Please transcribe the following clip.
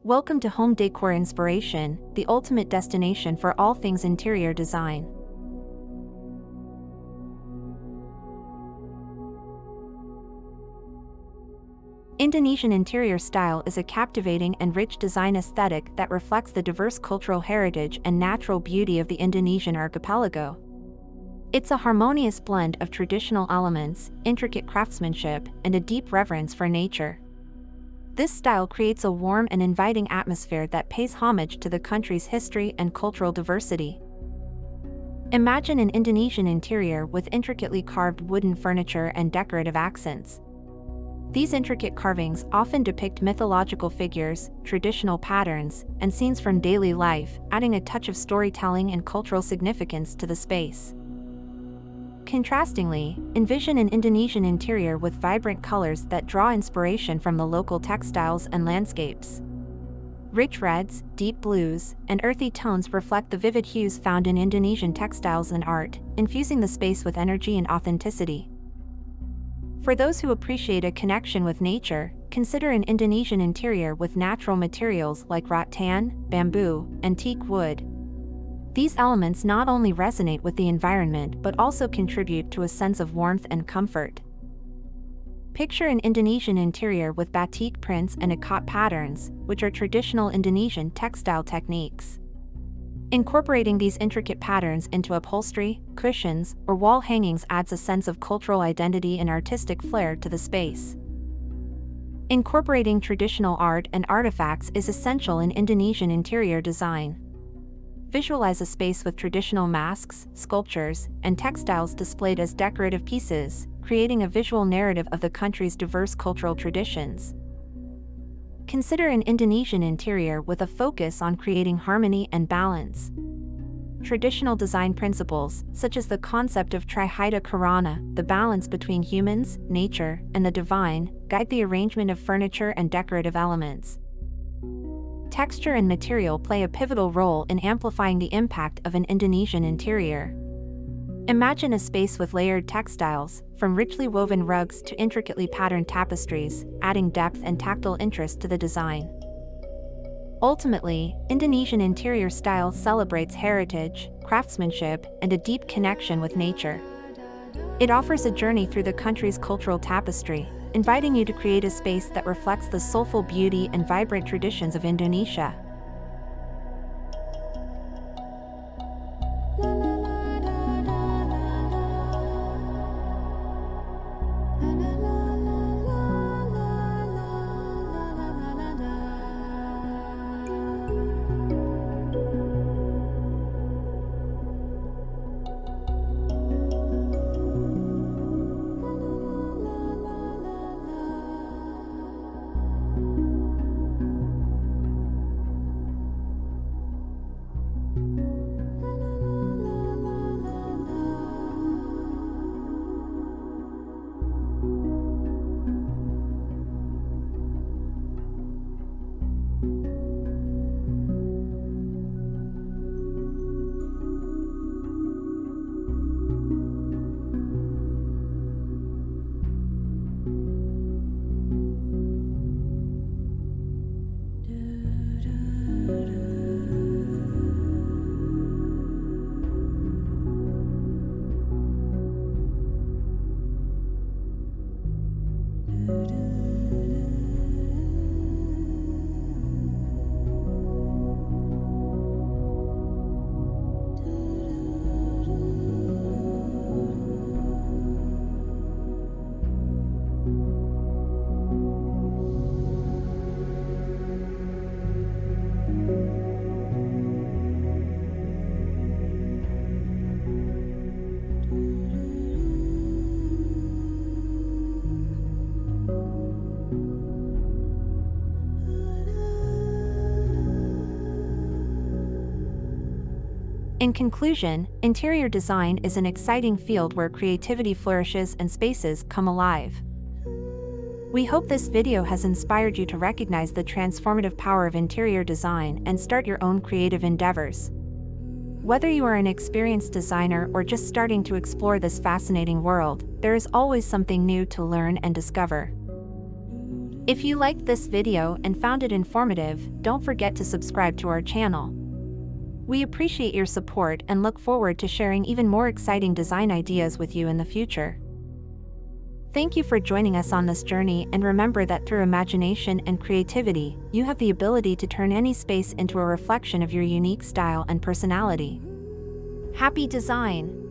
Welcome to Home Decor Inspiration, the ultimate destination for all things interior design. Indonesian interior style is a captivating and rich design aesthetic that reflects the diverse cultural heritage and natural beauty of the Indonesian archipelago. It's a harmonious blend of traditional elements, intricate craftsmanship, and a deep reverence for nature. This style creates a warm and inviting atmosphere that pays homage to the country's history and cultural diversity. Imagine an Indonesian interior with intricately carved wooden furniture and decorative accents. These intricate carvings often depict mythological figures, traditional patterns, and scenes from daily life, adding a touch of storytelling and cultural significance to the space. Contrastingly, envision an Indonesian interior with vibrant colors that draw inspiration from the local textiles and landscapes. Rich reds, deep blues, and earthy tones reflect the vivid hues found in Indonesian textiles and art, infusing the space with energy and authenticity. For those who appreciate a connection with nature, consider an Indonesian interior with natural materials like rattan, bamboo, and teak wood. These elements not only resonate with the environment but also contribute to a sense of warmth and comfort. Picture an Indonesian interior with batik prints and ikat patterns, which are traditional Indonesian textile techniques. Incorporating these intricate patterns into upholstery, cushions, or wall hangings adds a sense of cultural identity and artistic flair to the space. Incorporating traditional art and artifacts is essential in Indonesian interior design. Visualize a space with traditional masks, sculptures, and textiles displayed as decorative pieces, creating a visual narrative of the country's diverse cultural traditions. Consider an Indonesian interior with a focus on creating harmony and balance. Traditional design principles, such as the concept of Trihita Karana, the balance between humans, nature, and the divine, guide the arrangement of furniture and decorative elements. Texture and material play a pivotal role in amplifying the impact of an Indonesian interior. Imagine a space with layered textiles, from richly woven rugs to intricately patterned tapestries, adding depth and tactile interest to the design. Ultimately, Indonesian interior style celebrates heritage, craftsmanship, and a deep connection with nature. It offers a journey through the country's cultural tapestry, inviting you to create a space that reflects the soulful beauty and vibrant traditions of Indonesia. In conclusion, interior design is an exciting field where creativity flourishes and spaces come alive. We hope this video has inspired you to recognize the transformative power of interior design and start your own creative endeavors. Whether you are an experienced designer or just starting to explore this fascinating world, there is always something new to learn and discover. If you liked this video and found it informative, don't forget to subscribe to our channel. We appreciate your support and look forward to sharing even more exciting design ideas with you in the future. Thank you for joining us on this journey, and remember that through imagination and creativity, you have the ability to turn any space into a reflection of your unique style and personality. Happy design!